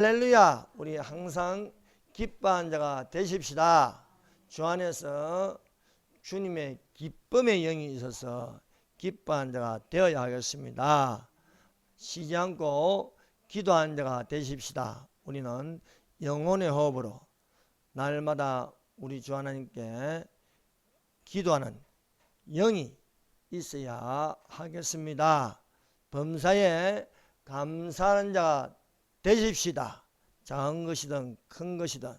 할렐루야. 우리 항상 기뻐한 자가 되십시다. 주 안에서 주님의 기쁨의 영이 있어서 기뻐한 자가 되어야 하겠습니다. 쉬지 않고 기도한 자가 되십시다. 우리는 영혼의 호흡으로 날마다 우리 주 하나님께 기도하는 영이 있어야 하겠습니다. 범사에 감사하는 자가 되십시다. 작은 것이든 큰 것이든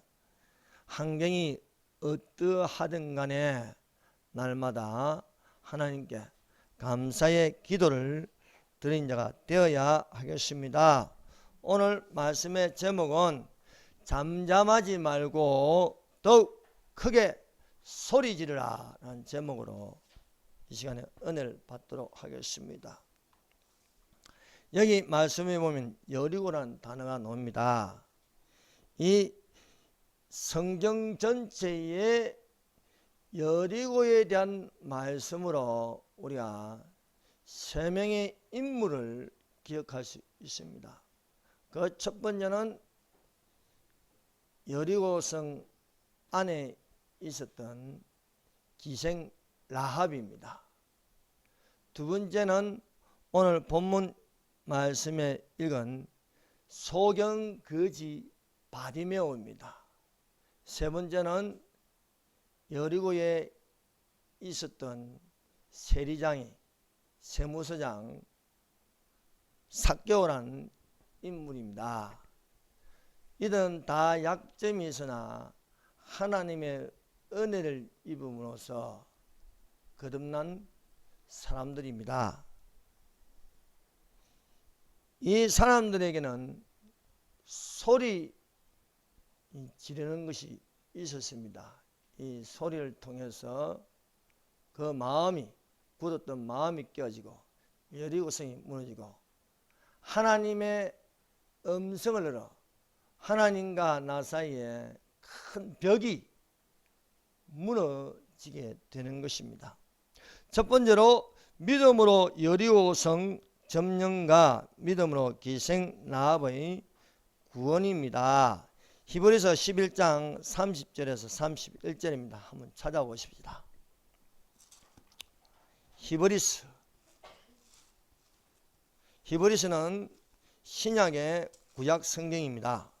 환경이 어떠하든 간에 날마다 하나님께 감사의 기도를 드린 자가 되어야 하겠습니다. 오늘 말씀의 제목은 잠잠하지 말고 더욱 크게 소리 지르라 라는 제목으로 이 시간에 은혜를 받도록 하겠습니다. 여기 말씀에 보면 여리고라는 단어가 나옵니다. 이 성경 전체의 여리고에 대한 말씀으로 우리가 세 명의 인물을 기억할 수 있습니다. 그 첫 번째는 여리고성 안에 있었던 기생 라합입니다. 두 번째는 오늘 본문 말씀에 읽은 소경거지 바디메오입니다. 세 번째는 여리고에 있었던 세리장이 세무서장 삭개오라는 인물입니다. 이들은 다 약점이 있으나 하나님의 은혜를 입음으로써 거듭난 사람들입니다. 이 사람들에게는 소리 지르는 것이 있었습니다. 이 소리를 통해서 그 마음이 굳었던 마음이 깨어지고 여리고성이 무너지고 하나님의 음성을 들어 하나님과 나 사이에 큰 벽이 무너지게 되는 것입니다. 첫 번째로 믿음으로 여리고성 점령과 믿음으로 기생 라합의 구원입니다. 히브리서 11장 30절에서 31절입니다. 한번 찾아보십시다. 히브리서는 신약의 구약 성경입니다.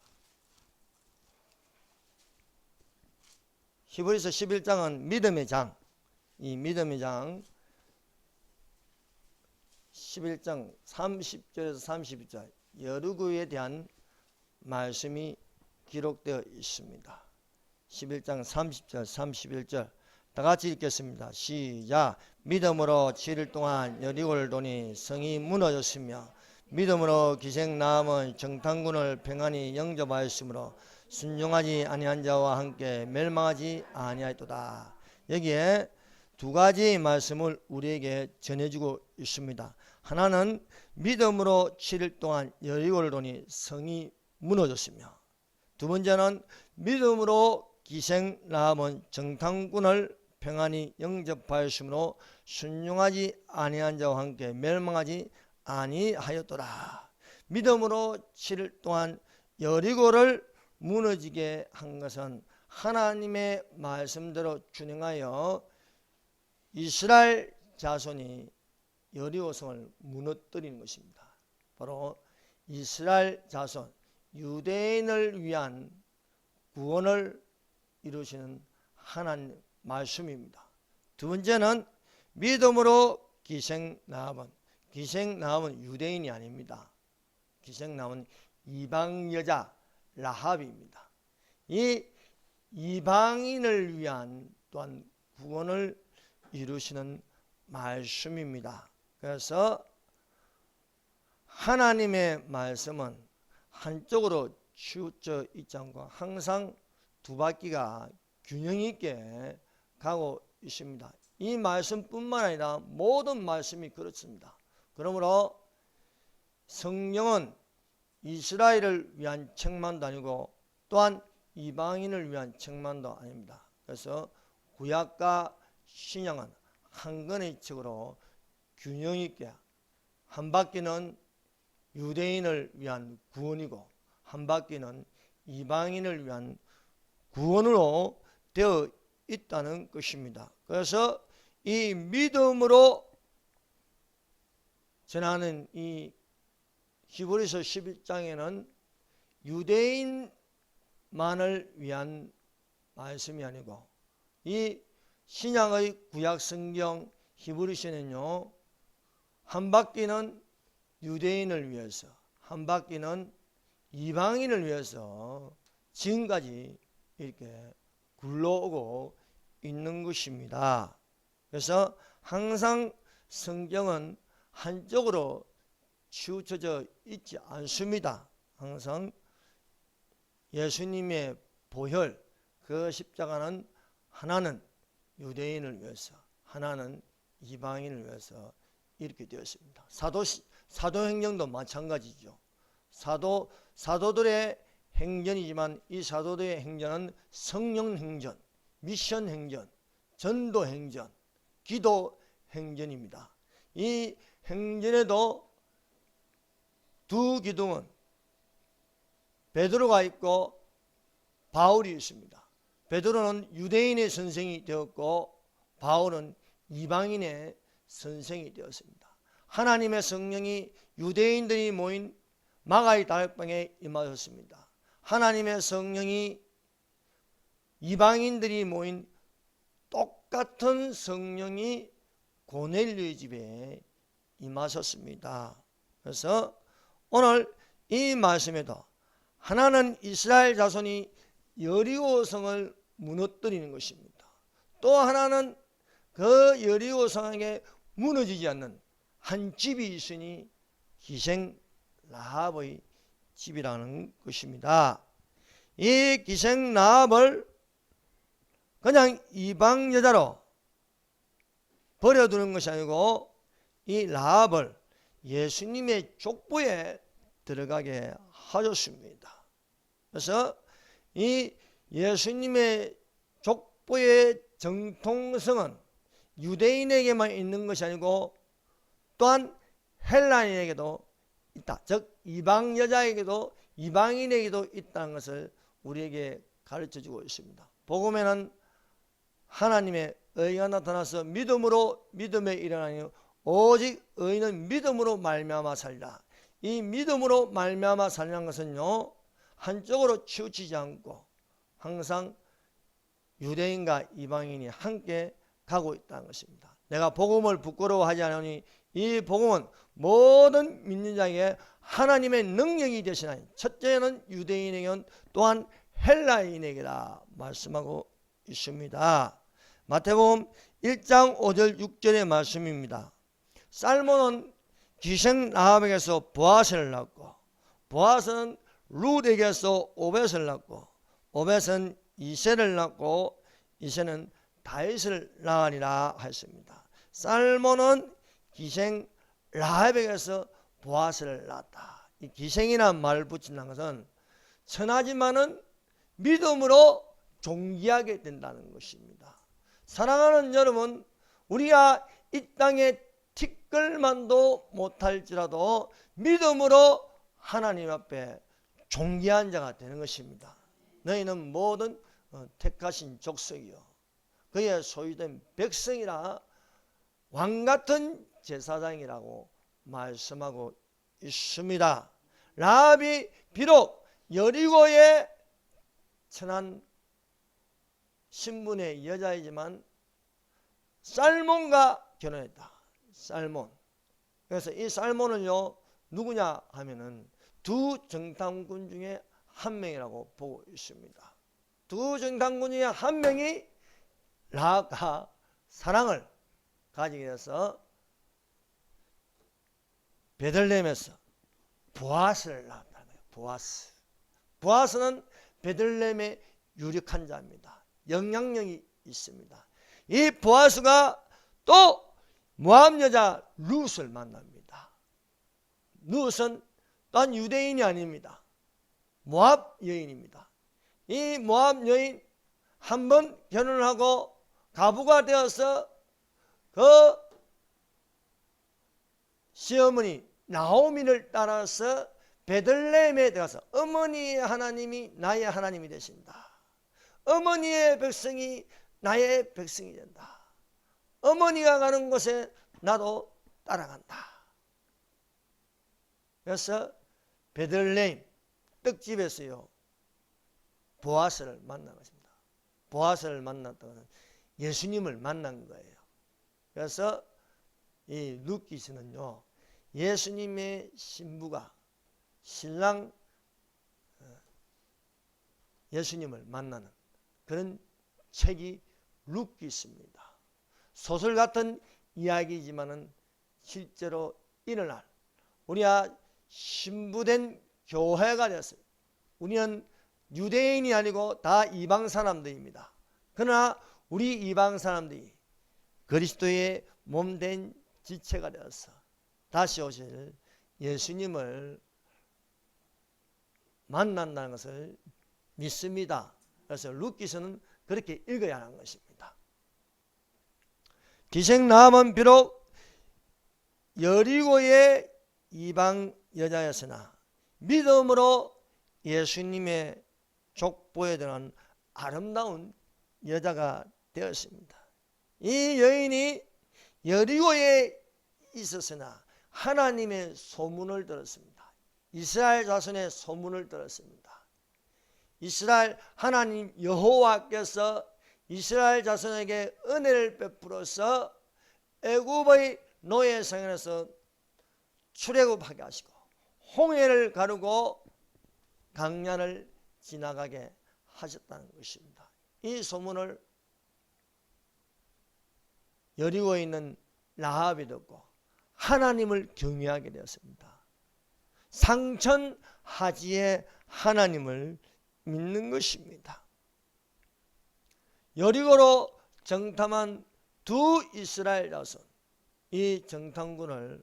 히브리서 11장은 믿음의 장, 이 믿음의 장 11장 30절에서 31절 여리고에 대한 말씀이 기록되어 있습니다. 11장 30절 31절 다 같이 읽겠습니다. 시작. 믿음으로 7일 동안 여리고를 도니 성이 무너졌으며 믿음으로 기생 라합은 정탐꾼을 평안히 영접하였으므로 순종하지 아니한 자와 함께 멸망하지 아니하였도다. 여기에 두 가지 말씀을 우리에게 전해주고 있습니다. 하나는 믿음으로 7일 동안 여리고를 도니 성이 무너졌으며, 두 번째는 믿음으로 기생 라합은 정탐꾼을 평안히 영접하였으므로 순종하지 아니한 자와 함께 멸망하지 아니하였더라. 믿음으로 7일 동안 여리고를 무너지게 한 것은 하나님의 말씀대로 준행하여 이스라엘 자손이 여리고성을 무너뜨리는 것입니다. 바로 이스라엘 자손 유대인을 위한 구원을 이루시는 하나님 말씀입니다. 두 번째는 믿음으로 기생 라합은 유대인이 아닙니다. 기생 라합은 이방 여자 라합입니다. 이 이방인을 위한 또한 구원을 이루시는 말씀입니다. 그래서 하나님의 말씀은 한쪽으로 치우쳐 있지 않고 항상 두 바퀴가 균형 있게 가고 있습니다. 이 말씀뿐만 아니라 모든 말씀이 그렇습니다. 그러므로 성령은 이스라엘을 위한 책만도 아니고 또한 이방인을 위한 책만도 아닙니다. 그래서 구약과 신약은 한 권의 책으로 균형 있게 한 바퀴는 유대인을 위한 구원이고 한 바퀴는 이방인을 위한 구원으로 되어 있다는 것입니다. 그래서 이 믿음으로 전하는 이 히브리서 11장에는 유대인만을 위한 말씀이 아니고 이 신약의 구약 성경 히브리서는요, 한 바퀴는 유대인을 위해서, 한 바퀴는 이방인을 위해서 지금까지 이렇게 굴러오고 있는 것입니다. 그래서 항상 성경은 한쪽으로 치우쳐져 있지 않습니다. 항상 예수님의 보혈, 그 십자가는 하나는 유대인을 위해서, 하나는 이방인을 위해서 이렇게 되었습니다. 사도행전도 마찬가지죠. 사도들의 행전이지만 이 사도들의 행전은 성령 행전, 미션 행전, 전도 행전, 기도 행전입니다. 이 행전에도 두 기둥은 베드로가 있고 바울이 있습니다. 베드로는 유대인의 선생이 되었고 바울은 이방인의 선생이 되었습니다. 하나님의 성령이 유대인들이 모인 마가의 다락방에 임하셨습니다. 하나님의 성령이 이방인들이 모인 똑같은 성령이 고넬료의 집에 임하셨습니다. 그래서 오늘 이 말씀에도 하나는 이스라엘 자손이 여리고 성을 무너뜨리는 것입니다. 또 하나는 그 여리고 성에게 무너지지 않는 한 집이 있으니 기생 라합의 집이라는 것입니다. 이 기생 라합을 그냥 이방 여자로 버려두는 것이 아니고 이 라합을 예수님의 족보에 들어가게 하셨습니다. 그래서 이 예수님의 족보의 정통성은 유대인에게만 있는 것이 아니고 또한 헬라인에게도 있다. 즉 이방 여자에게도 이방인에게도 있다는 것을 우리에게 가르쳐주고 있습니다. 복음에는 하나님의 의가 나타나서 믿음으로 믿음에 일어나니 오직 의인은 믿음으로 말미암아 살리라. 이 믿음으로 말미암아 살리는 것은요, 한쪽으로 치우치지 않고 항상 유대인과 이방인이 함께 가고 있다는 것입니다. 내가 복음을 부끄러워하지 않으니 이 복음은 모든 믿는 자에게 하나님의 능력이 되시나니 첫째는 유대인에게는 또한 헬라인에게라 말씀하고 있습니다. 마태복음 1장 5절 6절의 말씀입니다. 살몬은 기생 라합에게서 보아스를 낳고 보아스는 룻에게서 오벳을 낳고 오벳은 이새를 낳고 이새는 다윗을 낳으리라 하였습니다. 살몬은 기생 라합에게서 보아스를 낳았다. 이 기생이라는 말을 붙인다는 것은 천하지만은 믿음으로 존귀하게 된다는 것입니다. 사랑하는 여러분, 우리가 이 땅에 티끌만도 못할지라도 믿음으로 하나님 앞에 존귀한 자가 되는 것입니다. 너희는 모든 택하신 족속이요 그의 소유된 백성이라 왕같은 제사장이라고 말씀하고 있습니다. 라합이 비록 여리고의 천한 신분의 여자이지만 살몬과 결혼했다. 살몬. 그래서 이 살몬은요 누구냐 하면은 두 정탐꾼 중에 한 명이라고 보고 있습니다. 두 정탐꾼 중에 한 명이 라합과 사랑을 가지게 돼서 베들레헴에서 보아스를 낳았다는 거예요. 보아스. 보아스는 베들레헴의 유력한 자입니다. 영향력이 있습니다. 이 보아스가 또 모압 여자 룻을 만납니다. 룻은 또한 유대인이 아닙니다. 모압 여인입니다. 이 모압 여인 한 번 결혼을 하고 가부가 되어서 그 시어머니 나오미를 따라서 베들레헴에 들어가서 어머니의 하나님이 나의 하나님이 되신다. 어머니의 백성이 나의 백성이 된다. 어머니가 가는 곳에 나도 따라간다. 그래서 베들레헴 떡집에서요 보아스를 만난 것입니다. 보아스를 만났다고는 예수님을 만난 거예요. 그래서 이 루키스는요 예수님의 신부가 신랑 예수님을 만나는 그런 책이 루키스입니다. 소설 같은 이야기지만은 실제로 일어날 우리가 신부된 교회가 되었어요. 우리는 유대인이 아니고 다 이방 사람들입니다. 그러나 우리 이방 사람들이 그리스도의 몸된 지체가 되어서 다시 오실 예수님을 만난다는 것을 믿습니다. 그래서 루키스는 그렇게 읽어야 하는 것입니다. 기생나함은 비록 여리고의 이방 여자였으나 믿음으로 예수님의 족보에 드는 아름다운 여자가 되었습니다. 이 여인이 여리고에 있었으나 하나님의 소문을 들었습니다. 이스라엘 자손의 소문을 들었습니다. 이스라엘 하나님 여호와께서 이스라엘 자손에게 은혜를 베풀어서 애굽의 노예 생활에서 출애굽하게 하시고 홍해를 가르고 강야를 지나가게 하셨다는 것입니다. 이 소문을 여리고에 있는 라합이 듣고 하나님을 경외하게 되었습니다. 상천하지의 하나님을 믿는 것입니다. 여리고로 정탐한 두 이스라엘 자손, 이 정탐꾼을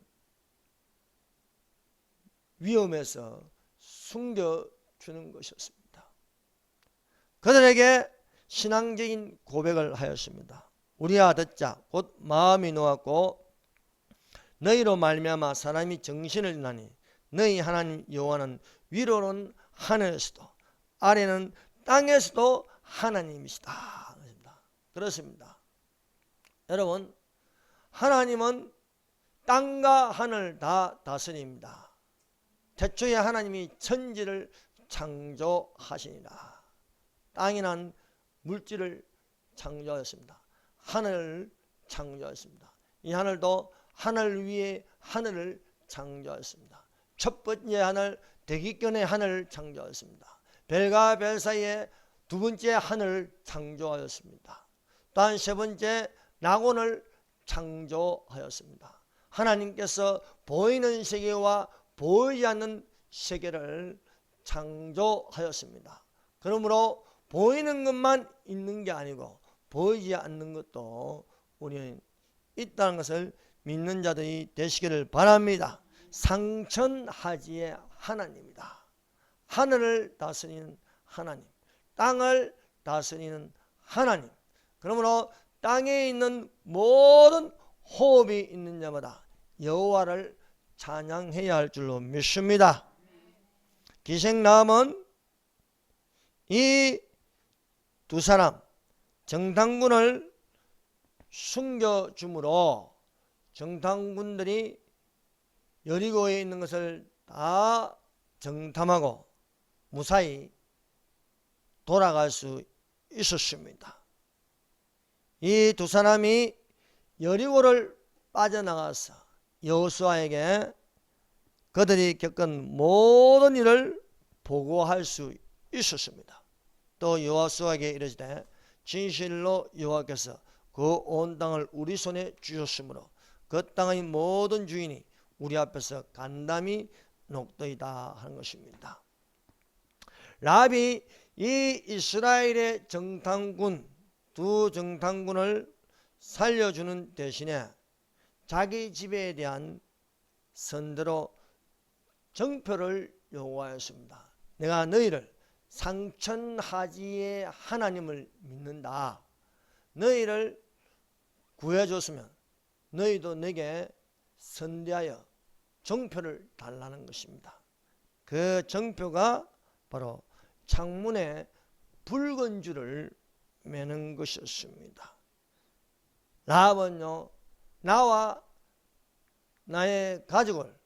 위험해서 숨겨주는 것이었습니다. 그들에게 신앙적인 고백을 하였습니다. 우리야 듣자 곧 마음이 놓았고 너희로 말미암아 사람이 정신을 잃나니 너희 하나님 여호와는 위로는 하늘에서도 아래는 땅에서도 하나님이시다. 그렇습니다. 여러분, 하나님은 땅과 하늘 다 다스립니다. 태초에 하나님이 천지를 창조하시니라. 땅이란 물질을 창조하였습니다. 하늘을 창조하였습니다. 이 하늘도 하늘 위에 하늘을 창조하였습니다. 첫 번째 하늘, 대기권의 하늘을 창조하였습니다. 별과 별 사이에 두 번째 하늘을 창조하였습니다. 또한 세 번째 낙원을 창조하였습니다. 하나님께서 보이는 세계와 보이지 않는 세계를 창조하였습니다. 그러므로 보이는 것만 있는 게 아니고 보이지 않는 것도 우리는 있다는 것을 믿는 자들이 되시기를 바랍니다. 상천하지의 하나님이다. 하늘을 다스리는 하나님, 땅을 다스리는 하나님. 그러므로 땅에 있는 모든 호흡이 있는 자마다 여호와를 찬양해야 할 줄로 믿습니다. 기생나함은 이 두 사람 정탐꾼을 숨겨줌으로 정탐꾼들이 여리고에 있는 것을 다 정탐하고 무사히 돌아갈 수 있었습니다. 이 두 사람이 여리고를 빠져나가서 여호수아에게 그들이 겪은 모든 일을 보고할 수 있었습니다. 또 여호수아에게 이르시되 진실로 여호와께서 그 온 땅을 우리 손에 주셨으므로 그 땅의 모든 주인이 우리 앞에서 간담이 녹더이다 하는 것입니다. 라합이 이 이스라엘의 정탐꾼 두 정탐꾼을 살려주는 대신에 자기 집에 대한 선대로 정표를 요구하였습니다. 내가 너희를 상천하지의 하나님을 믿는다. 너희를 구해줬으면 너희도 내게 선대하여 정표를 달라는 것입니다. 그 정표가 바로 창문에 붉은 줄을 매는 것이었습니다. 라합은요, 나와 나의 가족을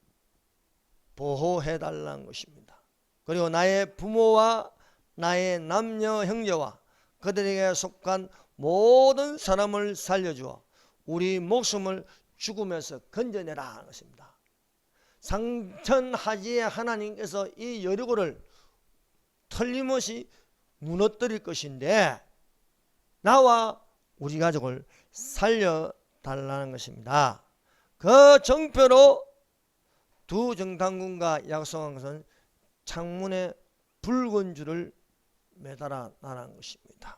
보호해달라는 것입니다. 그리고 나의 부모와 나의 남녀 형제와 그들에게 속한 모든 사람을 살려주어 우리 목숨을 죽음에서 건져내라 하는 것입니다. 상천하지의 하나님께서 이 여리고를 틀림없이 무너뜨릴 것인데 나와 우리 가족을 살려달라는 것입니다. 그 정표로 두 정탐꾼과 약속한 것은 창문에 붉은 줄을 매달아 놔라는 것입니다.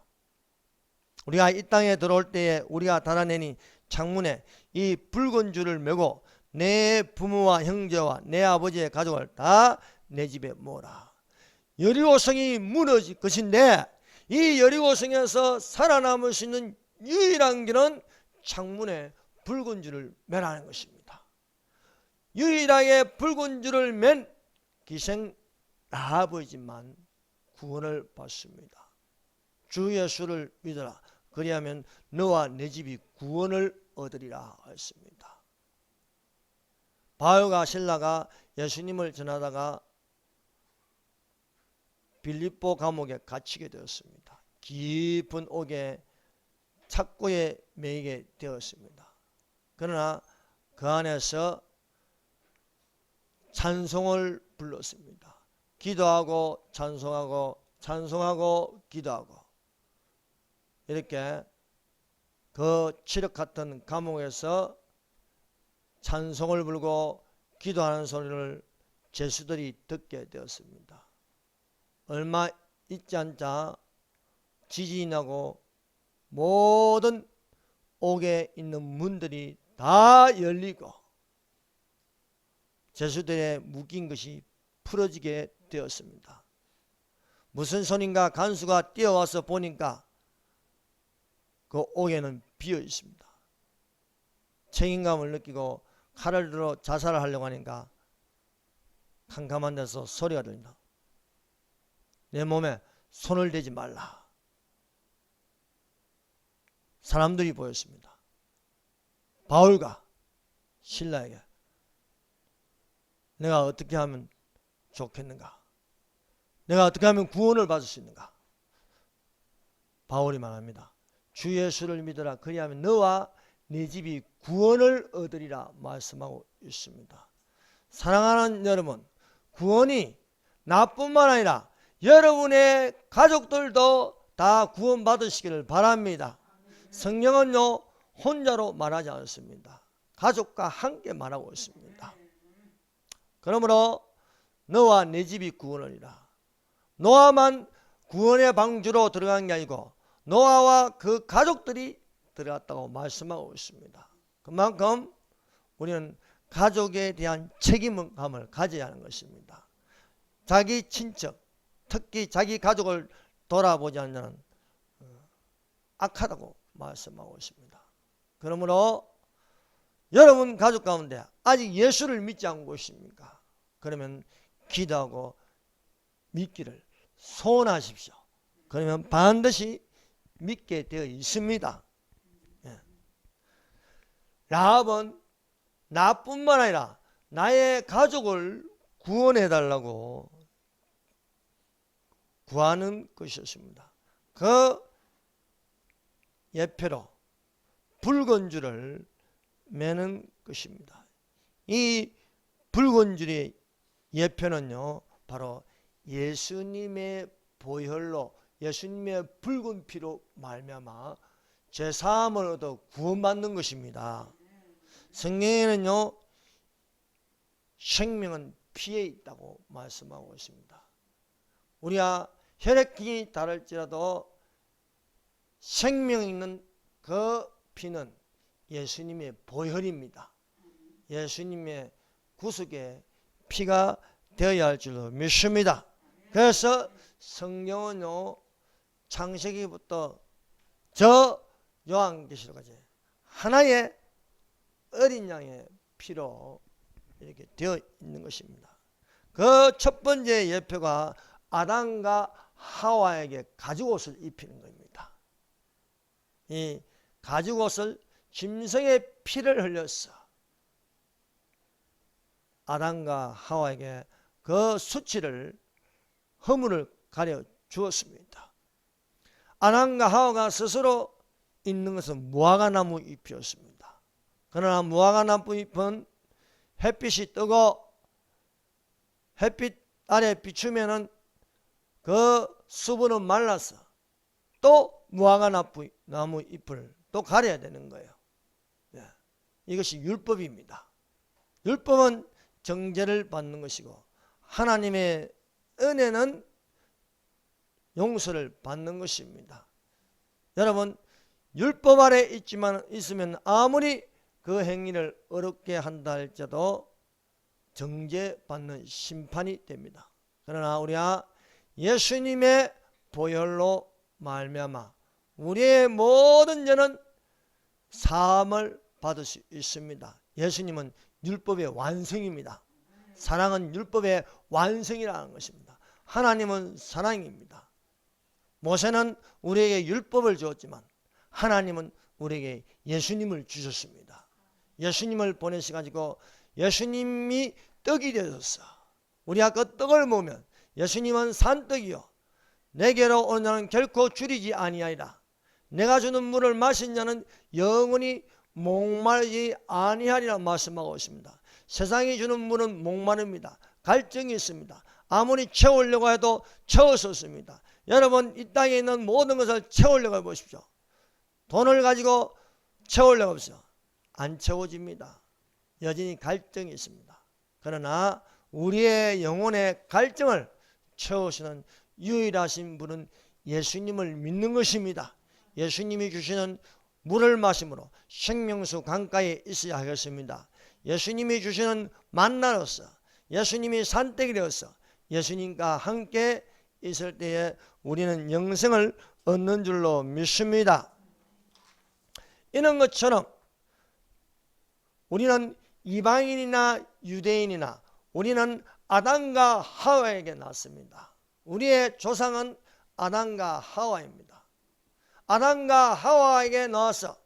우리가 이 땅에 들어올 때에 우리가 달아내니 창문에 이 붉은 줄을 매고 내 부모와 형제와 내 아버지의 가족을 다 내 집에 모으라. 여리고성이 무너질 것인데 이 여리고성에서 살아남을 수 있는 유일한 길은 창문에 붉은 줄을 매라는 것입니다. 유일하게 붉은 줄을 맨 기생 라합이지만 구원을 받습니다. 주 예수를 믿어라. 그리하면 너와 내 집이 구원을 얻으리라 했습니다. 바울과 실라가 예수님을 전하다가 빌립보 감옥에 갇히게 되었습니다. 깊은 옥에 착고에 매이게 되었습니다. 그러나 그 안에서 찬송을 불렀습니다. 기도하고 찬송하고 찬송하고 기도하고 이렇게 그 칠흑 같은 감옥에서 찬송을 부르고 기도하는 소리를 죄수들이 듣게 되었습니다. 얼마 있지 않자 지진이 나고 모든 옥에 있는 문들이 다 열리고 죄수들의 묶인 것이 풀어지게 되었습니다. 무슨 손인가 간수가 뛰어와서 보니까 그 옥에는 비어 있습니다. 책임감을 느끼고 칼을 들어 자살을 하려고 하니까 캄캄한 데서 소리가 들린다. 내 몸에 손을 대지 말라. 사람들이 보였습니다. 바울과 실라에게 내가 어떻게 하면 좋겠는가? 내가 어떻게 하면 구원을 받을 수 있는가? 바울이 말합니다. 주 예수를 믿어라. 그리하면 너와 네 집이 구원을 얻으리라 말씀하고 있습니다. 사랑하는 여러분, 구원이 나뿐만 아니라 여러분의 가족들도 다 구원받으시기를 바랍니다. 성경은요 혼자로 말하지 않습니다. 가족과 함께 말하고 있습니다. 그러므로 너와 내 집이 구원하리라. 노아만 구원의 방주로 들어간 게 아니고 노아와 그 가족들이 들어갔다고 말씀하고 있습니다. 그만큼 우리는 가족에 대한 책임감을 가져야 하는 것입니다. 자기 친척, 특히 자기 가족을 돌아보지 않는 자는 악하다고 말씀하고 있습니다. 그러므로 여러분 가족 가운데 아직 예수를 믿지 않고 계십니까? 그러면 기도하고 믿기를 소원하십시오. 그러면 반드시 믿게 되어 있습니다. 예. 라합은 나뿐만 아니라 나의 가족을 구원해달라고 구하는 것이었습니다. 그 예표로 붉은 줄을 매는 것입니다. 이 붉은 줄의 예표는요 바로 예수님의 보혈로 예수님의 붉은 피로 말미암아 죄사함을 얻어 구원받는 것입니다. 성경에는요 생명은 피에 있다고 말씀하고 있습니다. 우리가 혈액형이 다를지라도 생명 있는 그 피는 예수님의 보혈입니다. 예수님의 구속의 피가 되어야 할 줄로 믿습니다. 그래서 성경은요 창세기부터 저 요한계시록까지 하나의 어린 양의 피로 이렇게 되어 있는 것입니다. 그 첫 번째 예표가 아담과 하와에게 가죽옷을 입히는 겁니다. 이 가죽옷을 짐승의 피를 흘려서 아담과 하와에게 그 수치를, 허물을 가려 주었습니다. 아담과 하와가 스스로 있는 것은 무화과나무 잎이었습니다. 그러나 무화과나무 잎은 햇빛이 뜨고 햇빛 아래 비추면은 그 수분은 말라서 또 무화과나무 잎을 또 가려야 되는 거예요. 이것이 율법입니다. 율법은 정죄를 받는 것이고 하나님의 은혜는 용서를 받는 것입니다. 여러분, 율법 아래 있으면 아무리 그 행위를 어렵게 한다 할지라도 정죄받는 심판이 됩니다. 그러나 우리가 예수님의 보혈로 말미암아 우리의 모든 죄는 사함을 받을 수 있습니다. 예수님은 율법의 완성입니다. 사랑은 율법의 완성이라는 것입니다. 하나님은 사랑입니다. 모세는 우리에게 율법을 주었지만 하나님은 우리에게 예수님을 주셨습니다. 예수님을 보내셔가지고 예수님이 떡이 되어서 우리가 그 떡을 먹으면 예수님은 산떡이요 내게로 오는 자는 결코 줄이지 아니하리라. 내가 주는 물을 마신 자는 영원히 목마르지 아니하리라 말씀하고 있습니다. 세상이 주는 물은 목마릅니다. 갈증이 있습니다. 아무리 채우려고 해도 채울 수 없습니다. 여러분, 이 땅에 있는 모든 것을 채우려고 해보십시오. 돈을 가지고 채우려고 해보십시오. 안 채워집니다. 여전히 갈증이 있습니다. 그러나 우리의 영혼의 갈증을 채우시는 유일하신 분은 예수님을 믿는 것입니다. 예수님이 주시는 물을 마심으로 생명수 강가에 있어야 하겠습니다. 예수님이 주시는 만나로서 예수님이 산떡이 되어서 예수님과 함께 있을 때에 우리는 영생을 얻는 줄로 믿습니다. 이런 것처럼 우리는 이방인이나 유대인이나 우리는 아담과 하와에게 났습니다. 우리의 조상은 아담과 하와입니다. 아담과 하와에게 나와서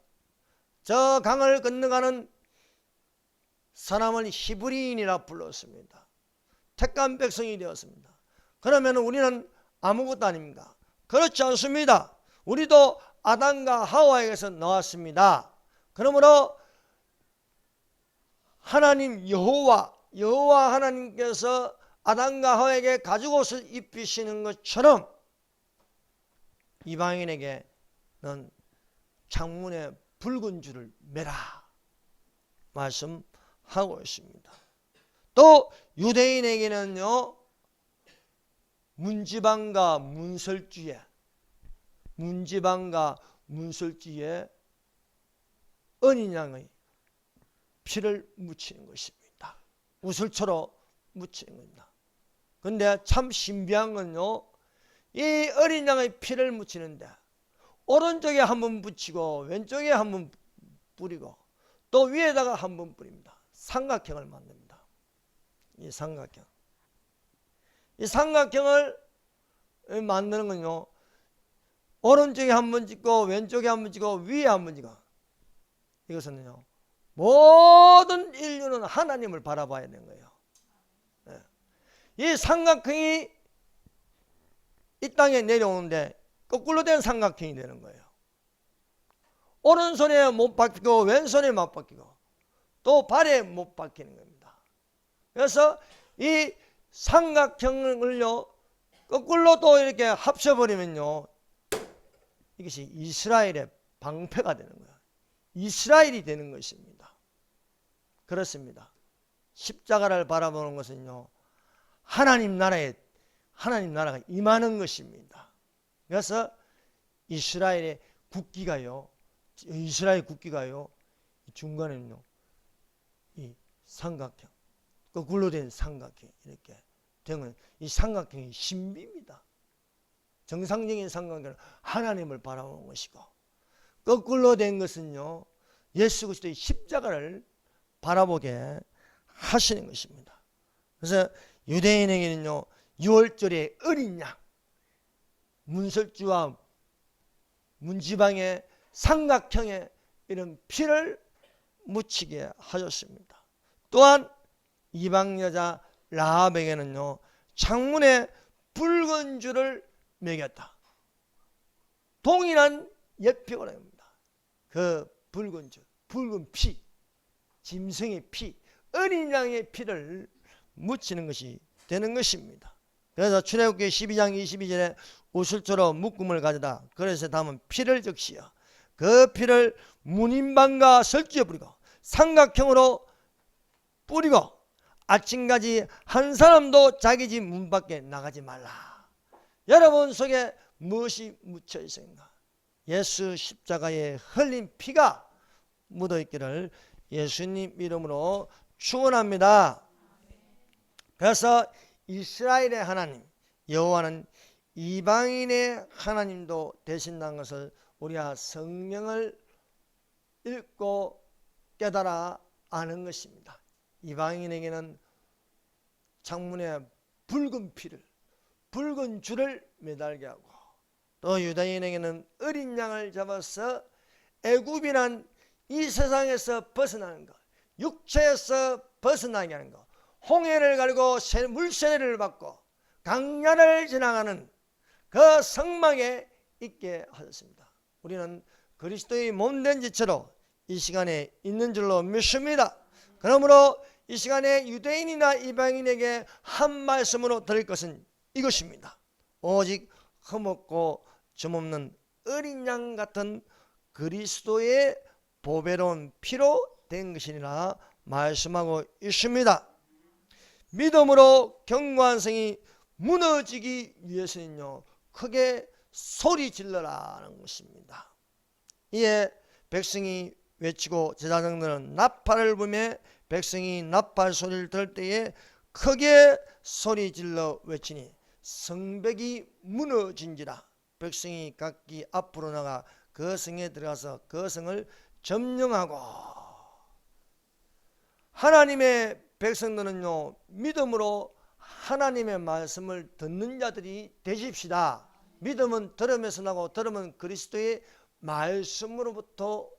저 강을 건너가는 사람을 히브리인이라 불렀습니다. 택한 백성이 되었습니다. 그러면 우리는 아무것도 아닙니까? 그렇지 않습니다. 우리도 아담과 하와에게서 나왔습니다. 그러므로 하나님 여호와 하나님께서 아담과 하와에게 가죽옷을 입히시는 것처럼 이방인에게는 창문에 붉은 줄을 매라 말씀하고 있습니다. 또 유대인에게는요, 문지방과 문설주에 어린 양의 피를 묻히는 것입니다. 우슬초로 묻히는 겁니다. 그런데 참 신비한 건요, 이 어린 양의 피를 묻히는데 오른쪽에 한 번 붙이고 왼쪽에 한 번 뿌리고 또 위에다가 한 번 뿌립니다. 삼각형을 만듭니다. 이 삼각형을 만드는 건요, 오른쪽에 한 번 찍고 왼쪽에 한 번 찍고 위에 한 번 찍고, 이것은요 모든 인류는 하나님을 바라봐야 되는 거예요. 이 삼각형이 이 땅에 내려오는데 거꾸로 된 삼각형이 되는 거예요. 오른손에 못 박히고 왼손에 못 박히고 또 발에 못 박히는 겁니다. 그래서 이 삼각형을요 거꾸로 또 이렇게 합쳐버리면요, 이것이 이스라엘의 방패가 되는 거예요. 이스라엘이 되는 것입니다. 그렇습니다. 십자가를 바라보는 것은요, 하나님 나라가 임하는 것입니다. 그래서 이스라엘 국기가요 중간에는요 이 삼각형, 거꾸로 된 삼각형 이렇게 되는, 이 삼각형이 신비입니다. 정상적인 삼각형은 하나님을 바라보는 것이고, 거꾸로 된 것은요 예수 그리스도의 십자가를 바라보게 하시는 것입니다. 그래서 유대인에게는요, 유월절에 어린 양, 문설주와 문지방의 삼각형의 이런 피를 묻히게 하셨습니다. 또한 이방 여자 라합에게는요, 창문에 붉은 줄을 매겼다. 동일한 예표입니다. 그 붉은 줄, 붉은 피, 짐승의 피, 어린 양의 피를 묻히는 것이 되는 것입니다. 그래서 출애굽기 12장 22절에 우슬초로 묶음을 가져다 그래서 담은 피를 적시어 그 피를 문인방과 설주에 뿌리고 삼각형으로 뿌리고 아침까지 한 사람도 자기 집 문 밖에 나가지 말라. 여러분 속에 무엇이 묻혀 있습니까? 예수 십자가에 흘린 피가 묻어 있기를 예수님 이름으로 축원합니다. 그래서 이스라엘의 하나님 여호와는 이방인의 하나님도 되신다는 것을 우리가 성경을 읽고 깨달아 아는 것입니다. 이방인에게는 창문에 붉은 피를, 붉은 줄을 매달게 하고, 또 유다인에게는 어린 양을 잡아서 애굽이란 이 세상에서 벗어나는 것, 육체에서 벗어나게 하는 것, 홍해를 가리고 물세례를 받고 강야를 지나가는 그 성막에 있게 하셨습니다. 우리는 그리스도의 몸된 지체로 이 시간에 있는 줄로 믿습니다. 그러므로 이 시간에 유대인이나 이방인에게 한 말씀으로 드릴 것은 이것입니다. 오직 흠없고 점없는 어린 양 같은 그리스도의 보배로운 피로 된 것이니라 말씀하고 있습니다. 믿음으로 견고한 성이 무너지기 위해서는요, 크게 소리 질러라는 것입니다. 이에 백성이 외치고 제사장들은 나팔을 불며 백성이 나팔 소리를 들을 때에 크게 소리 질러 외치니 성벽이 무너진지라. 백성이 각기 앞으로 나가 그 성에 들어가서 그 성을 점령하고, 하나님의 백성들은요, 믿음으로 하나님의 말씀을 듣는 자들이 되십시다. 믿음은 들음에서 나고 들음은 그리스도의 말씀으로부터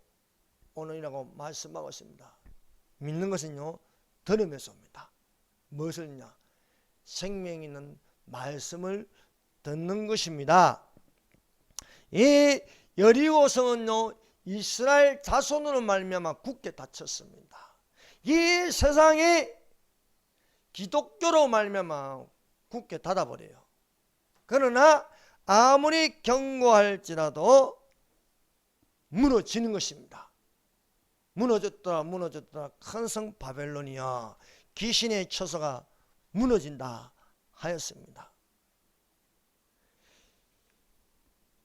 오느니라고 말씀하고 있습니다. 믿는 것은요, 들음에서 옵니다. 무엇을냐? 생명 있는 말씀을 듣는 것입니다. 이 여리고성은요, 이스라엘 자손으로 말미암아 굳게 닫혔습니다. 이 세상이 기독교로 말미암아 굳게 닫아버려요. 그러나 아무리 견고할지라도 무너지는 것입니다. 무너졌더라 큰 성 바벨론이야 귀신의 처소가 무너진다 하였습니다.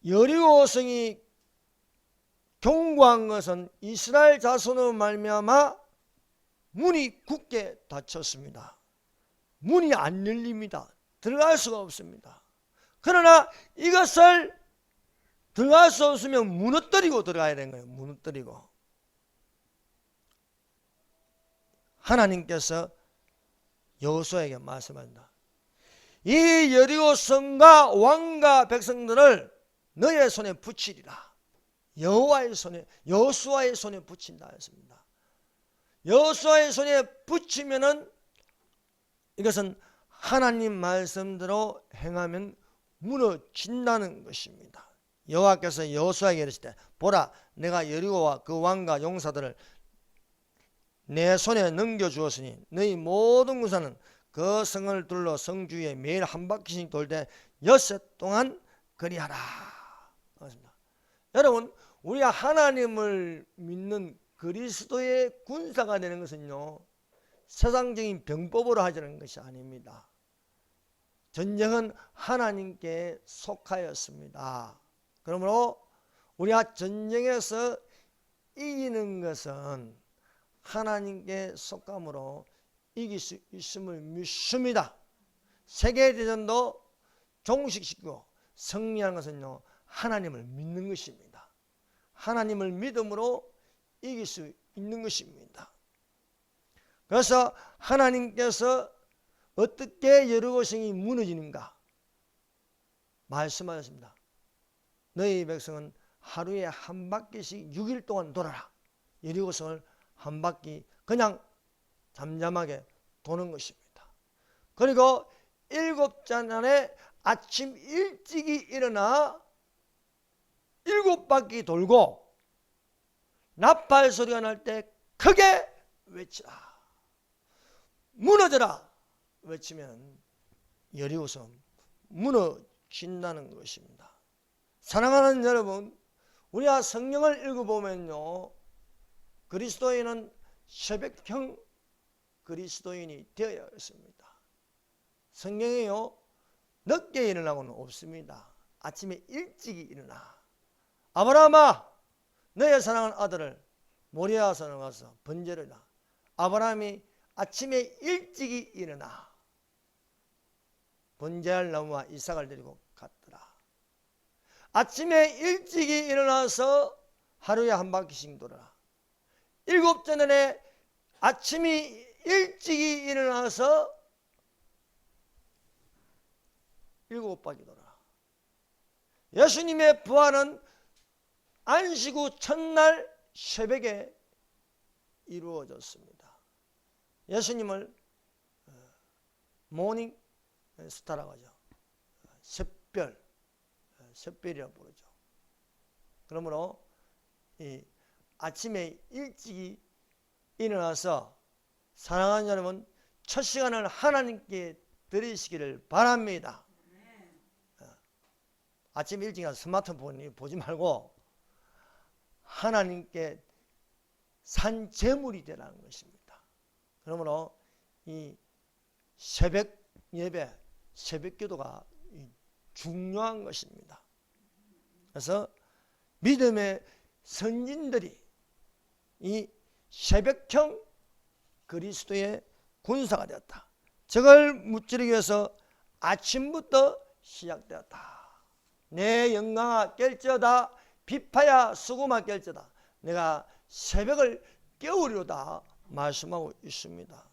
여리고성이 견고한 것은 이스라엘 자손으로 말미암아 문이 굳게 닫혔습니다. 문이 안 열립니다. 들어갈 수가 없습니다. 그러나 이것을 들어갈 수 없으면 무너뜨리고 들어가야 되는 거예요. 무너뜨리고. 하나님께서 여호수아에게 말씀한다. 이 여리고 성과 왕과 백성들을 너의 손에 붙이리라. 여호와의 손에, 여호수아의 손에 붙인다 했습니다. 여호수아의 손에 붙이면은 이것은 하나님 말씀대로 행하면 무너진다는 것입니다. 여호와께서 여호수아에게 이르시되 보라, 내가 여리고와 그 왕과 용사들을 내 손에 넘겨주었으니 너희 모든 군사는 그 성을 둘러 성 주위에 매일 한 바퀴씩 돌 때 6해 동안 그리하라. 그렇습니다. 여러분, 우리가 하나님을 믿는 그리스도의 군사가 되는 것은요, 세상적인 병법으로 하자는 것이 아닙니다. 전쟁은 하나님께 속하였습니다. 그러므로 우리가 전쟁에서 이기는 것은 하나님께 속함으로 이길 수 있음을 믿습니다. 세계대전도 종식시키고 승리하는 것은요, 하나님을 믿는 것입니다. 하나님을 믿음으로 이길 수 있는 것입니다. 그래서 하나님께서 어떻게 여리고성이 무너지는가 말씀하셨습니다. 너희 백성은 하루에 한 바퀴씩 6일 동안 돌아라. 여리고성을 한 바퀴 그냥 잠잠하게 도는 것입니다. 그리고 7째 날에 아침 일찍이 일어나 7바퀴 돌고 나팔 소리가 날 때 크게 외치라. 무너져라 외치면 여리고성 무너진다는 것입니다. 사랑하는 여러분, 우리가 성경을 읽어보면요, 그리스도인은 새벽형 그리스도인이 되어야 했습니다. 성경에요, 늦게 일어나고는 없습니다. 아침에 일찍이 일어나. 아브라함아, 너의 사랑하는 아들을 모리아산에 가서 번제르라. 아브라함이 아침에 일찍이 일어나 번제할 나무와 이삭을 데리고 갔더라. 아침에 일찍이 일어나서 하루에 한 바퀴씩 돌아라. 7째 날에 아침이 일찍이 일어나서 7바퀴 돌아라. 예수님의 부활은 안식 후 첫날 새벽에 이루어졌습니다. 예수님을 모닝 스타라고 하죠. 샛별이라고 부르죠. 그러므로 이 아침에 일찍이 일어나서 사랑하는 여러분, 첫 시간을 하나님께 드리시기를 바랍니다. 아침 일찍 가서 스마트폰 보지 말고 하나님께 산 제물이 되라는 것입니다. 그러므로 이 새벽 예배, 새벽 기도가 중요한 것입니다. 그래서 믿음의 선진들이 이 새벽형 그리스도의 군사가 되었다. 저걸 무찌르기 위해서 아침부터 시작되었다. 내 영광아 깰지어다, 비파야 수고마 깰지어다, 내가 새벽을 깨우리로다 말씀하고 있습니다.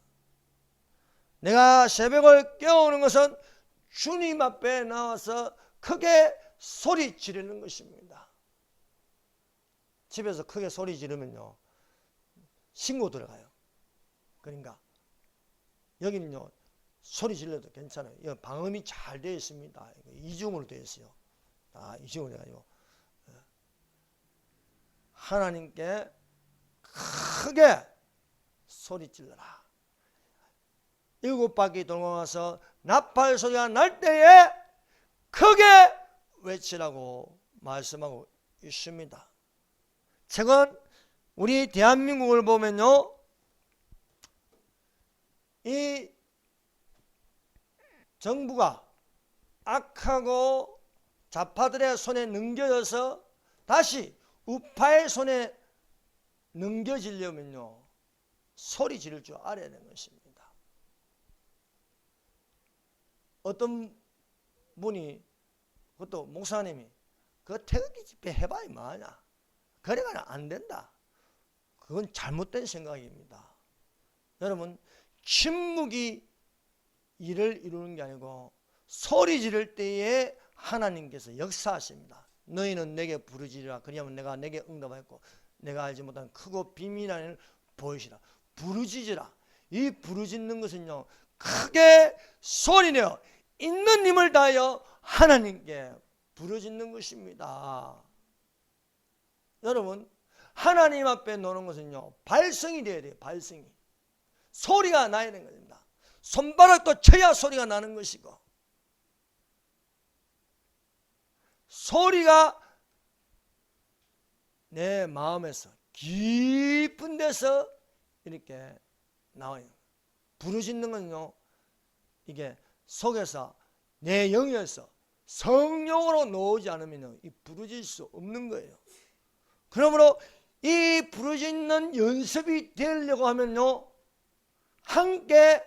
내가 새벽을 깨우는 것은 주님 앞에 나와서 크게 소리 지르는 것입니다. 집에서 크게 소리 지르면요, 신고 들어가요. 그러니까 여기는요, 소리 질러도 괜찮아요. 이거 방음이 잘 되어 있습니다. 이중으로 되어 있어요. 이중으로 해가지고 하나님께 크게 소리 질러라. 7바퀴 돌고 나서 나팔 소리가 날 때에 크게 외치라고 말씀하고 있습니다. 최근 우리 대한민국을 보면요, 이 정부가 악하고 좌파들의 손에 넘겨져서 다시 우파의 손에 넘겨지려면요, 소리 지를 줄 알아야 되는 것입니다. 어떤 분이, 그것도 목사님이, 그 태극기 집회 해봐야 뭐하냐, 그래가는 안 된다. 그건 잘못된 생각입니다. 여러분, 침묵이 일을 이루는 게 아니고 소리 지를 때에 하나님께서 역사하십니다. 너희는 내게 부르짖으라. 그리하면 내가 내게 응답하였고 내가 알지 못한 크고 비밀한 일을 보이시라. 부르짖으라. 이 부르짖는 것은요, 크게 소리내어 있는 힘을 다하여 하나님께 부르짖는 것입니다. 여러분, 하나님 앞에 노는 것은요, 발성이 되어야 돼요. 발성이. 소리가 나야 되는 것입니다. 손바닥도 쳐야 소리가 나는 것이고, 소리가 내 마음에서 깊은 데서 이렇게 나와요. 부르짖는 건요, 이게 속에서 내 영에서 성령으로 나오지 않으면 이 부르짖을 수 없는 거예요. 그러므로 이 부르짖는 연습이 되려고 하면요, 함께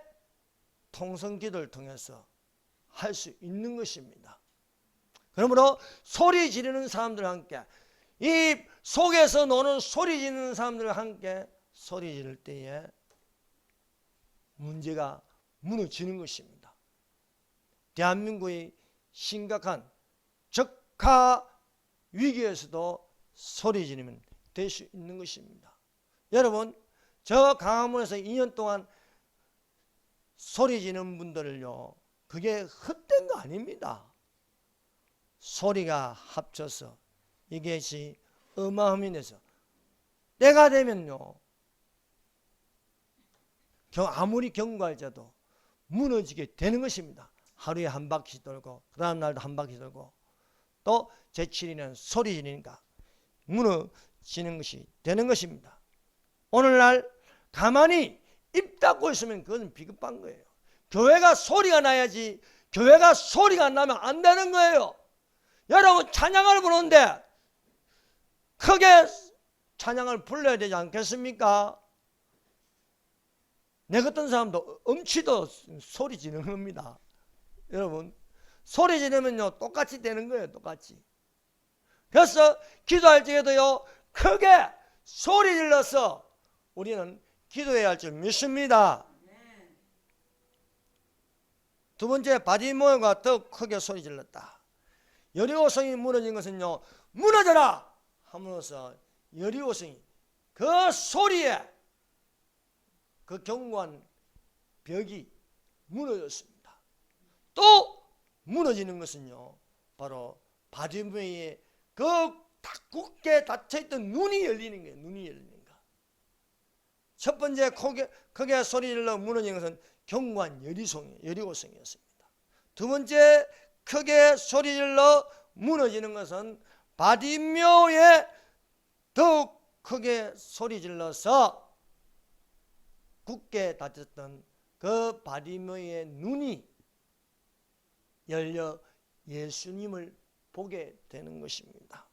통성기도를 통해서 할 수 있는 것입니다. 그러므로 소리 지르는 사람들과 함께, 이 속에서 노는 소리 지르는 사람들과 함께 소리 지를 때에 문제가 무너지는 것입니다. 대한민국의 심각한 적화 위기에서도 소리 지르면 될 수 있는 것입니다. 여러분, 저 강화문에서 2년 동안 소리 지르는 분들을요, 그게 헛된 거 아닙니다. 소리가 합쳐서 이것이 어마어마해서 때가 되면요, 아무리 경과할자도 무너지게 되는 것입니다. 하루에 한 바퀴 돌고 그 다음 날도 한 바퀴 돌고 또 제7일에는 소리 지르니까 무너지는 것이 되는 것입니다. 오늘날 가만히 입 닫고 있으면 그건 비겁한 거예요. 교회가 소리가 나야지, 교회가 소리가 안 나면 안 되는 거예요. 여러분, 찬양을 부르는데 크게 찬양을 불러야 되지 않겠습니까? 내 같은 사람도 엄치도 소리 지르는 겁니다. 여러분, 소리 지르면요 똑같이 되는 거예요. 똑같이. 그래서 기도할 적에도요 크게 소리 질러서 우리는 기도해야 할 줄 믿습니다. 두 번째, 바디모가 더 크게 소리 질렀다. 여리고성이 무너진 것은요, 무너져라 하면서 여리고성이 그 소리에 그 견고한 벽이 무너졌습니다. 또 무너지는 것은요, 바로 바디모의 그 굳게 닫혀있던 눈이 열리는 거예요. 눈이 열리는 거. 첫 번째 크게 소리 질러 무너진 것은 견고한 여리고성이었습니다. 두 번째 크게 소리 질러 무너지는 것은 바디묘에 더욱 크게 소리 질러서 굳게 닫혔던 그 바디묘의 눈이 열려 예수님을 보게 되는 것입니다.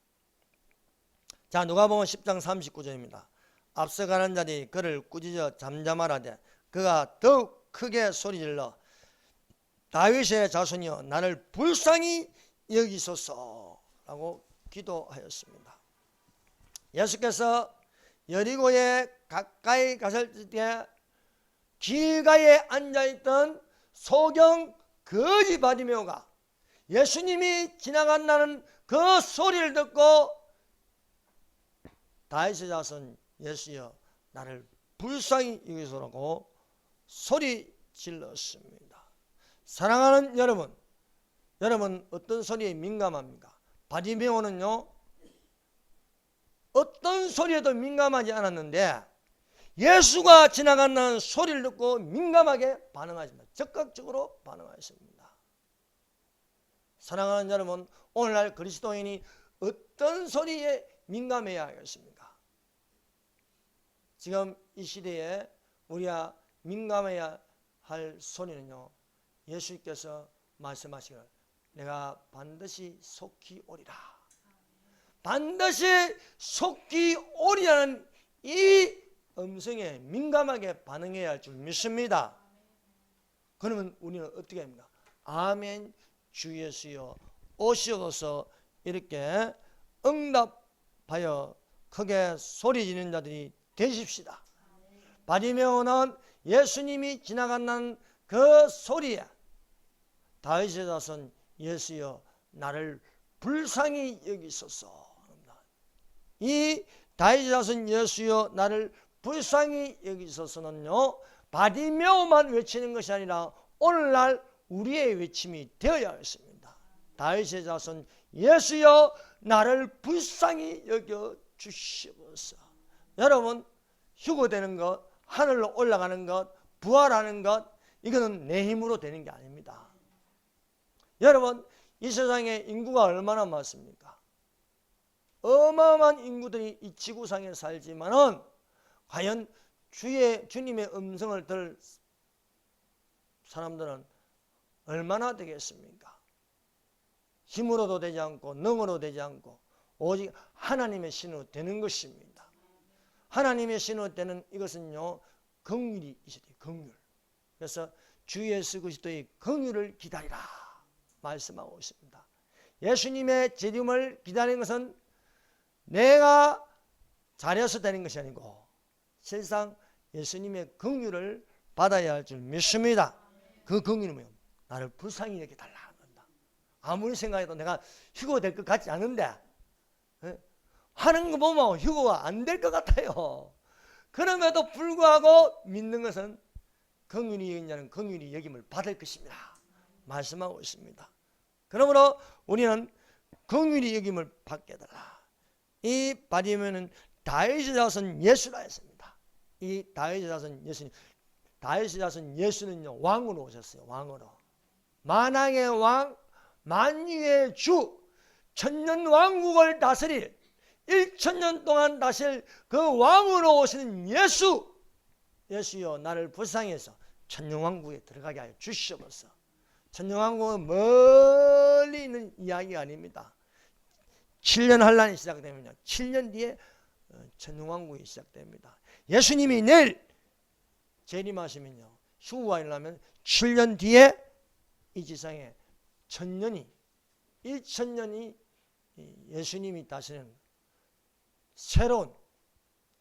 자, 누가복음 10장 39절입니다. 앞서가는 자들이 그를 꾸짖어 잠잠하라되 그가 더욱 크게 소리질러 다윗의 자손이여 나를 불쌍히 여기소서라고 기도하였습니다. 예수께서 여리고에 가까이 가실 때 길가에 앉아있던 소경 거지 바디메오가 예수님이 지나간다는 그 소리를 듣고 다윗의 자손 예수여 나를 불쌍히 여기소서라고 소리 질렀습니다. 사랑하는 여러분, 여러분 어떤 소리에 민감합니까? 바디메오는요 어떤 소리에도 민감하지 않았는데 예수가 지나간다는 소리를 듣고 민감하게 반응하십니다. 적극적으로 반응하였습니다. 사랑하는 여러분, 오늘날 그리스도인이 어떤 소리에 민감해야 하겠습니까? 지금 이 시대에 우리가 민감해야 할 소리는요, 예수께서 말씀하시기를 내가 반드시 속히 오리라. 반드시 속히 오리라는 이 음성에 민감하게 반응해야 할 줄 믿습니다. 그러면 우리는 어떻게 합니까? 아멘 주 예수여 오시옵소서 이렇게 응답하여 크게 소리 지르는 자들이 되십시다. 바디메오는 예수님이 지나간다는 그 소리에 다윗의 자손 예수여 나를 불쌍히 여기소서. 이 다윗의 자손 예수여 나를 불쌍히 여기소서는요 바디메오만 외치는 것이 아니라 오늘날 우리의 외침이 되어야 하겠습니다. 다윗의 자손 예수여 나를 불쌍히 여겨 주시옵소서. 여러분, 휴거되는 것, 하늘로 올라가는 것, 부활하는 것, 이거는 내 힘으로 되는 게 아닙니다. 여러분, 이 세상에 인구가 얼마나 많습니까? 어마어마한 인구들이 이 지구상에 살지만은 과연 주님의 음성을 들을 사람들은 얼마나 되겠습니까? 힘으로도 되지 않고 능으로 되지 않고 오직 하나님의 신으로 되는 것입니다. 하나님의 신으로 되는 이것은요 긍휼이 있어야 돼요. 긍휼. 그래서 주 예수 그리스도의 긍휼을 기다리라 말씀하고 있습니다. 예수님의 재림을 기다리는 것은 내가 잘해서 되는 것이 아니고 실상 예수님의 긍휼을 받아야 할 줄 믿습니다. 그 긍휼이 뭐예요? 나를 불쌍히 여겨달라 하는 겁니다. 아무리 생각해도 내가 휴거 될 것 같지 않은데 하는 거 보면 휴거가 안 될 것 같아요. 그럼에도 불구하고 믿는 것은 긍휼히 여기냐는 긍휼히 여김을 받을 것입니다 말씀하고 있습니다. 그러므로 우리는 긍휼히 여김을 받게 해달라. 이 바디메오는 다윗의 자손 예수라 했습니다. 이 다윗의 자손 예수님, 다윗의 자손 예수는요 왕으로 오셨어요. 왕으로. 만왕의 왕, 만유의 주, 천년 왕국을 다스릴 1000년 동안 다스릴 그 왕으로 오시는 예수. 예수여 나를 불쌍히 해서 천년왕국에 들어가게 하여 주시옵소서. 천년왕국은 멀리 있는 이야기가 아닙니다. 7년 환란이 시작되면요 7년 뒤에 천년왕국이 시작됩니다. 예수님이 내일 재림하시면요 휴거가 일어나면 7년 뒤에 이 지상에 1000년이 1000년이 예수님이 다스리는 새로운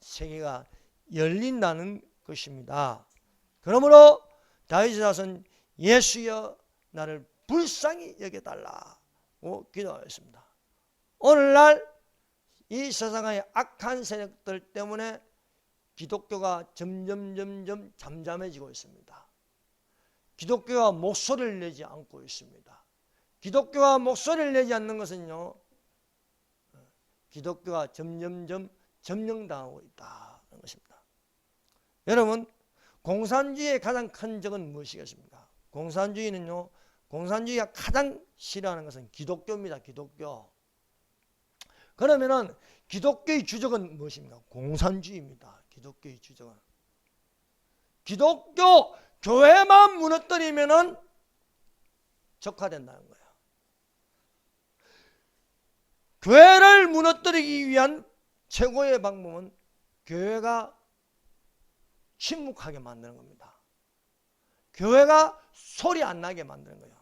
세계가 열린다는 것입니다. 그러므로 다윗의 자손 예수여 나를 불쌍히 여겨달라고 기도하였습니다. 오늘날 이 세상의 악한 세력들 때문에 기독교가 점점 잠잠해지고 있습니다. 기독교가 목소리를 내지 않고 있습니다. 기독교가 목소리를 내지 않는 것은요 기독교가 점점 점령당하고 있다는 것입니다. 여러분 공산주의의 가장 큰 적은 무엇이겠습니까? 공산주의는요 공산주의가 가장 싫어하는 것은 기독교입니다. 기독교. 그러면은 기독교의 주적은 무엇입니까? 공산주의입니다. 기독교의 주적은. 기독교 교회만 무너뜨리면은 적화된다는 거예요. 교회를 무너뜨리기 위한 최고의 방법은 교회가 침묵하게 만드는 겁니다. 교회가 소리 안 나게 만드는 거예요.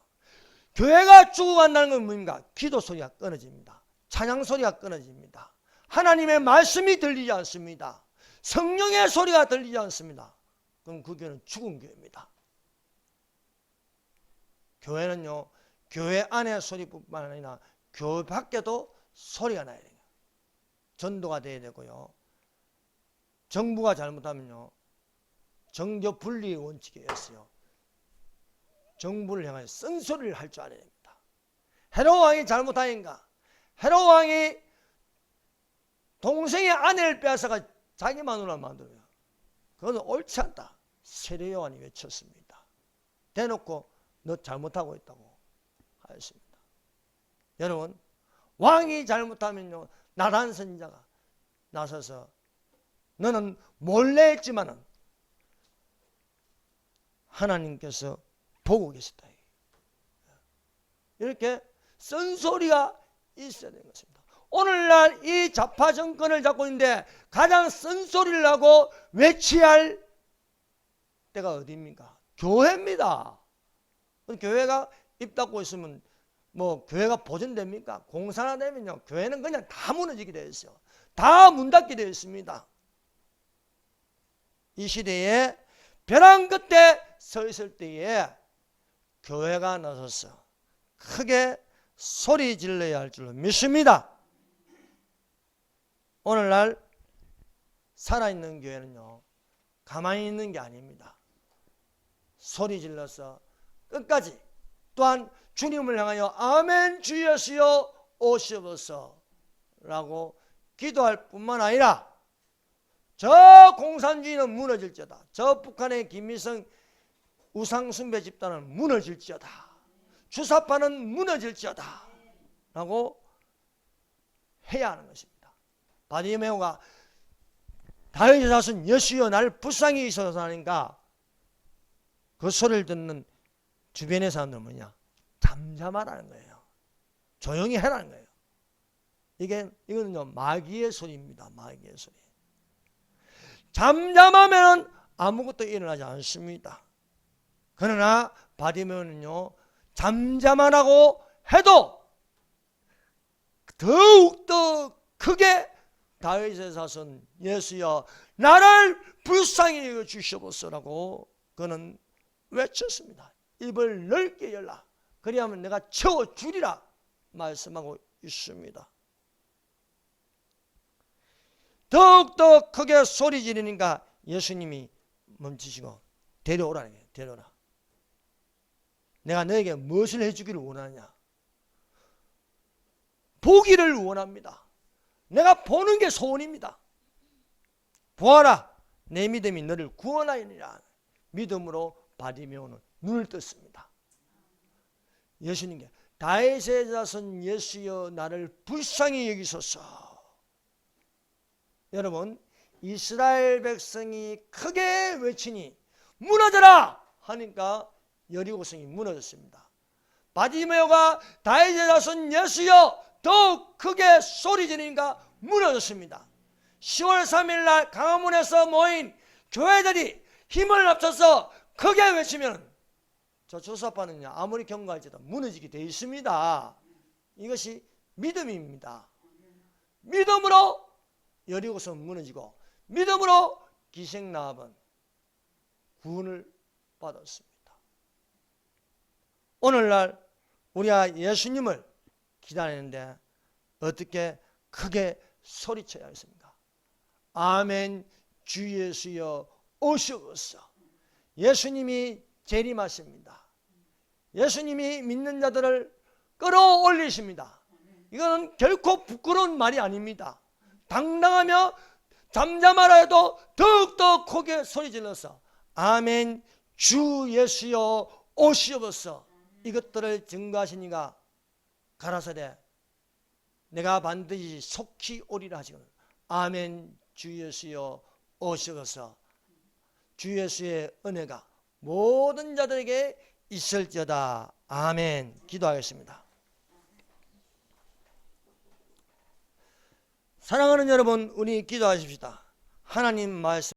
교회가 죽어간다는 건 뭡니까? 기도 소리가 끊어집니다. 찬양 소리가 끊어집니다. 하나님의 말씀이 들리지 않습니다. 성령의 소리가 들리지 않습니다. 그럼 그 교회는 죽은 교회입니다. 교회는요 교회 안의 소리뿐만 아니라 교회 밖에도 소리가 나야 돼요. 전도가 돼야 되고요. 정부가 잘못하면요 정교 분리의 원칙에 의해서요 정부를 향하여 쓴소리를 할 줄 알아야 됩니다. 헤롯 왕이 잘못하니까 헤롯 왕이 동생의 아내를 빼앗아가 자기 마누라 만들어요. 그건 옳지 않다. 세례 요한이 외쳤습니다. 대놓고 너 잘못하고 있다고 하였습니다. 여러분 왕이 잘못하면요 나단 선지자가 나서서 너는 몰래 했지만은 하나님께서 보고 계시다. 이렇게 쓴소리가 있어야 되는 것입니다. 오늘날 이 좌파 정권을 잡고 있는데 가장 쓴소리를 하고 외쳐야 할 때가 어디입니까? 교회입니다. 교회가 입 닫고 있으면 뭐 교회가 보존됩니까? 공산화되면요 교회는 그냥 다 무너지게 되어 있어요. 다 문 닫게 되어 있습니다. 이 시대에 벼랑 끝에 서 있을 때에 교회가 나서서 크게 소리 질러야 할 줄로 믿습니다. 오늘날 살아있는 교회는요 가만히 있는 게 아닙니다. 소리 질러서 끝까지 또한 주님을 향하여 아멘 주 예수여 오시옵소서 라고 기도할 뿐만 아니라 저 공산주의는 무너질지어다. 저 북한의 김일성 우상숭배 집단은 무너질지어다. 주사파는 무너질지어다 라고 해야 하는 것입니다. 바디메오가 다윗의 자손 예수여 나를 불쌍히 여기소서 하니까 그 소리를 듣는 주변의 사람들은 뭐냐? 잠잠하라는 거예요. 조용히 해라는 거예요. 이거는요 마귀의 소리입니다. 마귀의 소리. 잠잠하면 아무것도 일어나지 않습니다. 그러나 바디메오는요 잠잠 안 하고 해도 더욱더 크게 다윗의 자손 예수여 나를 불쌍히 여겨 주시옵소서라고 그는 외쳤습니다. 입을 넓게 열라. 그리하면 내가 채워주리라 말씀하고 있습니다. 더욱더 크게 소리 지르니까 예수님이 멈추시고 데려오라는 거예요. 데려오라. 내가 너에게 무엇을 해주기를 원하느냐? 보기를 원합니다. 내가 보는 게 소원입니다. 보아라, 내 믿음이 너를 구원하리라. 믿음으로 바디메오는 눈을 떴습니다. 예수님께 다윗의 자손 예수여 나를 불쌍히 여기소서. 여러분, 이스라엘 백성이 크게 외치니 무너져라 하니까 여리고성이 무너졌습니다. 바디메오가 다윗의 자손 예수여 더욱 크게 소리 지르니까 무너졌습니다. 10월 3일 날 강화문에서 모인 교회들이 힘을 합쳐서 크게 외치면 저 조사파는요 아무리 경고할지도 무너지게 되어 있습니다. 이것이 믿음입니다. 믿음으로 여리고성 무너지고 믿음으로 기생나합은 구원을 받았습니다. 오늘날 우리가 예수님을 기다리는데 어떻게 크게 소리쳐야 하겠습니까? 아멘 주 예수여 오시옵소서. 예수님이 재림하십니다. 예수님이 믿는 자들을 끌어올리십니다. 이거는 결코 부끄러운 말이 아닙니다. 당당하며 잠잠하라 해도 더욱더 크게 소리질러서 아멘 주 예수여 오시옵소서. 이것들을 증거하시니가 가라사대 내가 반드시 속히 오리라 하시거든. 아멘 주 예수여 오시옵소서. 주 예수의 은혜가 모든 자들에게 있을지어다. 아멘. 기도하겠습니다. 사랑하는 여러분, 우리 기도하십시다. 하나님 말씀